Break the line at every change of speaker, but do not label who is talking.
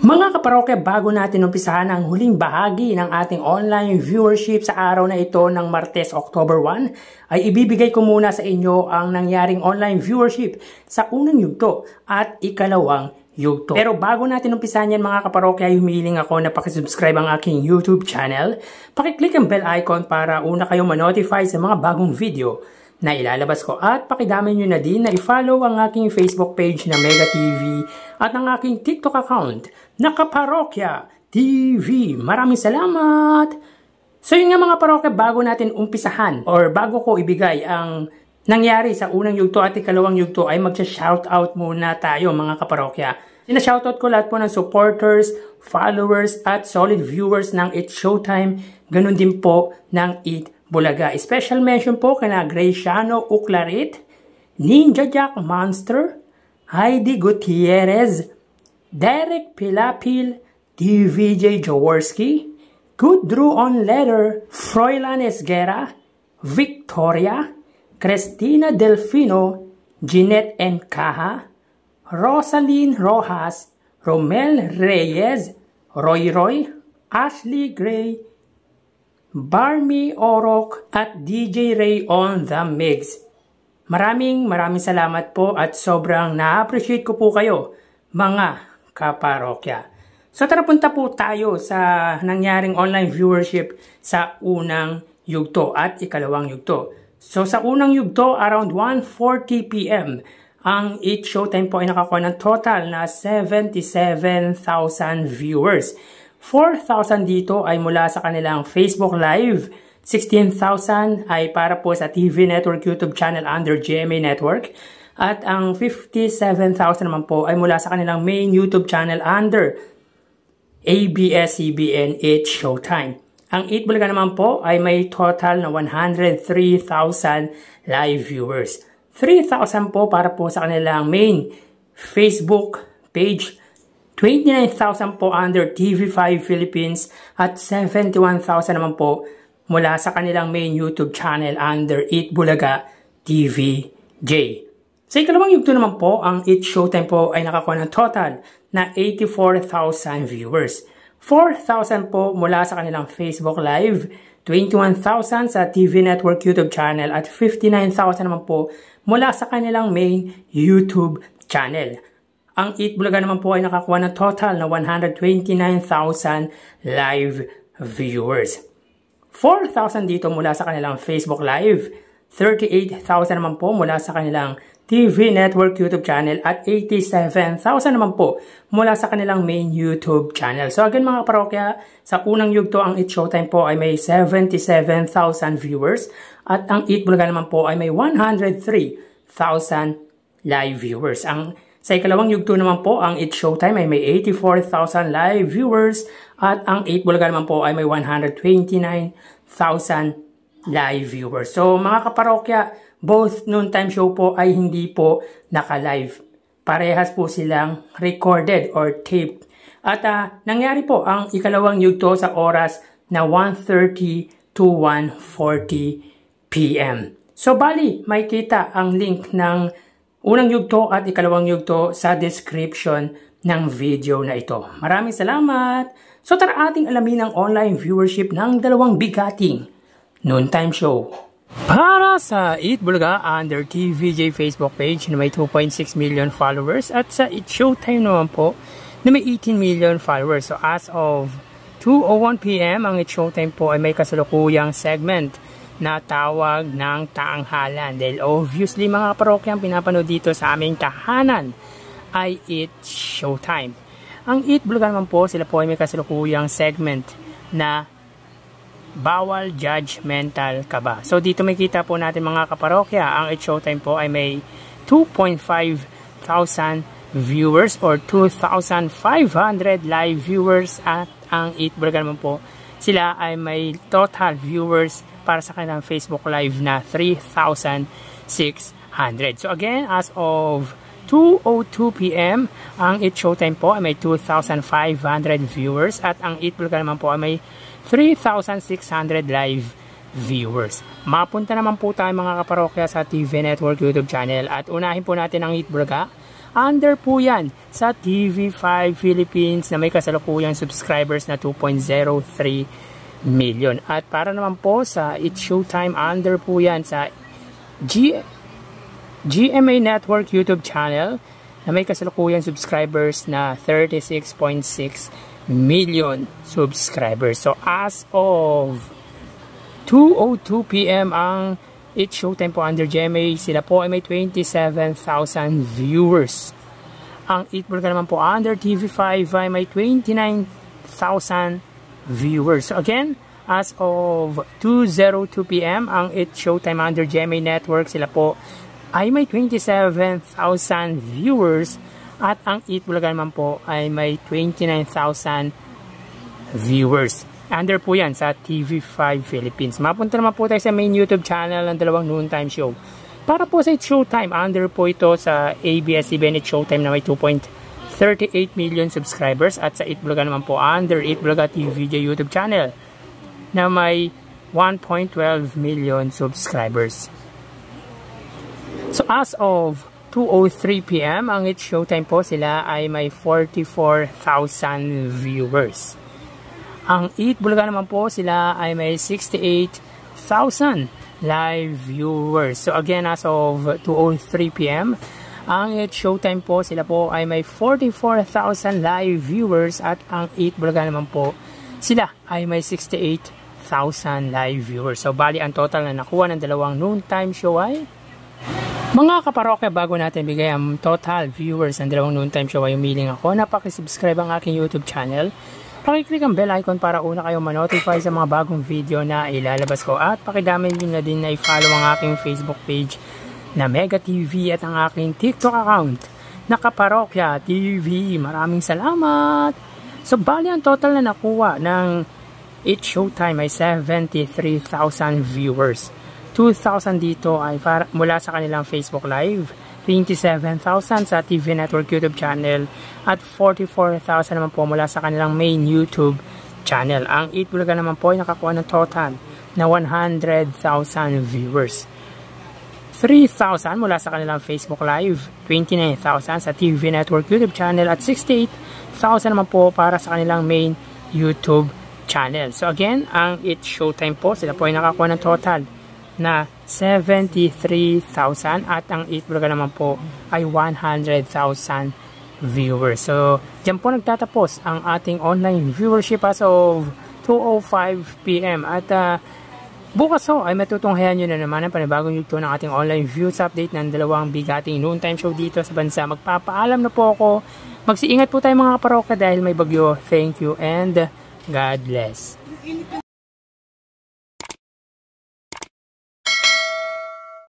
Mga kaparokya, bago natin umpisahan ang huling bahagi ng ating online viewership sa araw na ito ng Martes, October 1, ay ibibigay ko muna sa inyo ang nangyaring online viewership sa unang yugto at ikalawang yugto. Pero bago natin umpisahan yan mga kaparokya, humiling ako na pakisubscribe ang aking YouTube channel. Pakiclick ang bell icon para una kayong ma-notify sa mga bagong video na ilalabas ko, at pakidami nyo na din na i-follow ang aking Facebook page na Mega TV at ang aking TikTok account na Kaparokya TV. Maraming salamat! So yun nga mga parokya, bago natin umpisahan or bago ko ibigay ang nangyari sa unang yugto at ikalawang yugto, ay magsha-shoutout muna tayo mga kaparokya. Sina-shoutout ko lahat po ng supporters, followers at solid viewers ng It's Showtime, ganun din po ng Eat Bulaga. Special mention po kina Graciano Uclarit, Ninja Jack Monster, Heidi Gutierrez, Derek Pilapil, DVJ Jaworski, Good Drew on Letter, Froilan Esguera, Victoria, Cristina Delfino, Jeanette Encaja, Rosaline Rojas, Romel Reyes, Roy, Ashley Gray, Barmy Orok at DJ Ray on the Mix. Maraming salamat po at sobrang na-appreciate ko po kayo mga kaparokya. So tara, punta po tayo sa nangyaring online viewership sa unang yugto at ikalawang yugto. So sa unang yugto, around 1:40 PM, ang It's Showtime po ay nakakuha ng total na 77,000 viewers. 4,000 dito ay mula sa kanilang Facebook Live, 16,000 ay para po sa TV Network YouTube channel under GMA Network, at ang 57,000 naman po ay mula sa kanilang main YouTube channel under ABS-CBN It's Showtime. Ang Eat Bulaga naman po ay may total na 103,000 live viewers. 3,000 po para po sa kanilang main Facebook page, 29,000 po under TV5 Philippines, at 71,000 naman po mula sa kanilang main YouTube channel under Eat Bulaga TVJ. Sa ikalawang yugto naman po, ang It's Showtime po ay nakakuha ng total na 84,000 viewers. 4,000 po mula sa kanilang Facebook Live, 21,000 sa TV Network YouTube channel, at 59,000 naman po mula sa kanilang main YouTube channel. Ang Eat Bulaga naman po ay nakakuha ng total na 129,000 live viewers. 4,000 dito mula sa kanilang Facebook Live, 38,000 naman po mula sa kanilang TV Network YouTube channel, at 87,000 naman po mula sa kanilang main YouTube channel. So again mga parokya, sa unang yugto ang It's Showtime po ay may 77,000 viewers, at ang Eat Bulaga naman po ay may 103,000 live viewers. Sa ikalawang yugto naman po, ang It's Showtime ay may 84,000 live viewers, at ang Eat Bulaga naman po ay may 129,000 live viewers. So mga kaparokya, both noontime show po ay hindi po naka-live. Parehas po silang recorded or taped. At nangyari po ang ikalawang yugto sa oras na 1:30 to 1:40 PM. So bali, may kita ang link ng unang yugto at ikalawang yugto sa description ng video na ito. Maraming salamat! So tara ating alamin ang online viewership ng dalawang bigating noontime show. Para sa Eat Bulaga under TVJ Facebook page na may 2.6 million followers, at sa It's Showtime naman po na may 18 million followers. So as of 2:01 PM, ang It's Showtime po ay may kasalukuyang segment na tawag ng taanghalan. Dahil obviously mga parokya, ang pinapanood dito sa aming tahanan ay It's Showtime. Ang Eat Bulaga naman po, sila po ay may kasalukuyang segment na Bawal Judgmental Ka Ba. So dito may kita po natin mga kaparokya, ang It's Showtime po ay may 2,500 viewers or 2,500 live viewers, at ang Eat Bulaga naman po, sila ay may total viewers para sa kanilang Facebook Live na 3,600. So again, as of 2:02 PM, ang It's Showtime po ay may 2,500 viewers, at ang Eat Bulaga naman po ay may 3,600 live viewers. Mapunta naman po tayo mga kaparokya sa TV Network YouTube channel, at unahin po natin ang Eat Bulaga. Under po yan sa TV5 Philippines na may kasalukuyang subscribers na 2.03 million. At para naman po sa It's Showtime, under po yan sa GMA Network YouTube channel na may kasalukuyang subscribers na 36.6 million subscribers. So as of 2:02 PM ang It's Showtime po under GMA, sila po ay may 27,000 viewers. Ang Eat Bulaga naman po under TV5 ay may 29,000 viewers. So again, as of 2:02 PM ang It's Showtime under GMA Network, sila po ay may 27,000 viewers at ang Eat Bulaga naman po ay may 29,000 viewers. Under po yan sa TV5 Philippines. Mapunta naman po tayo sa main YouTube channel ng dalawang noontime show. Para po sa It's Showtime, under po ito sa ABS-CBN It's Showtime na may 2.38 million subscribers at sa Eat Bulaga naman po under Eat Bulaga TVJ YouTube channel na may 1.12 million subscribers. So as of 2:03 PM ang It's Showtime po, sila ay may 44,000 viewers. Ang Eat Bulaga naman po, sila ay may 68,000 live viewers. So again, as of 2:03 PM ang It's Showtime po, sila po ay may 44,000 live viewers at ang Eat Bulaga naman po, sila ay may 68,000 live viewers. So bali ang total na nakuha ng dalawang noontime show ay, mga kaparokya, bago natin bigay ang total viewers ng dalawang noontime show ay umiling ako na pakisubscribe ang aking YouTube channel. Pakiclick ang bell icon para una kayong ma-notify sa mga bagong video na ilalabas ko. At pakidami nyo na din na i-follow ang aking Facebook page na Mega TV at ang aking TikTok account na Kaparokya TV. Maraming salamat! So bali ang total na nakuha ng It's Showtime ay 73,000 viewers. 2,000 dito ay mula sa kanilang Facebook Live, 27,000 sa TV Network YouTube channel, at 44,000 naman po mula sa kanilang main YouTube channel. Ang Eat Bulaga naman po ay nakakuha ng total na 100,000 viewers. 3,000 mula sa kanilang Facebook Live, 29,000 sa TV Network YouTube channel, at 68,000 naman po para sa kanilang main YouTube channel. So again, ang It's Showtime po, sila po ay nakakuha ng total na 73,000 at ang Eat Bulaga naman po ay 100,000 viewers. So, dyan po nagtatapos ang ating online viewership as of 2:05 PM. At bukas ay matutunghayan nyo na naman ang panibagong yugto ng ating online views update ng dalawang bigating noontime show dito sa bansa. Magpapaalam na po ako. Magsiingat po tayo mga kaparokya dahil may bagyo. Thank you and God bless.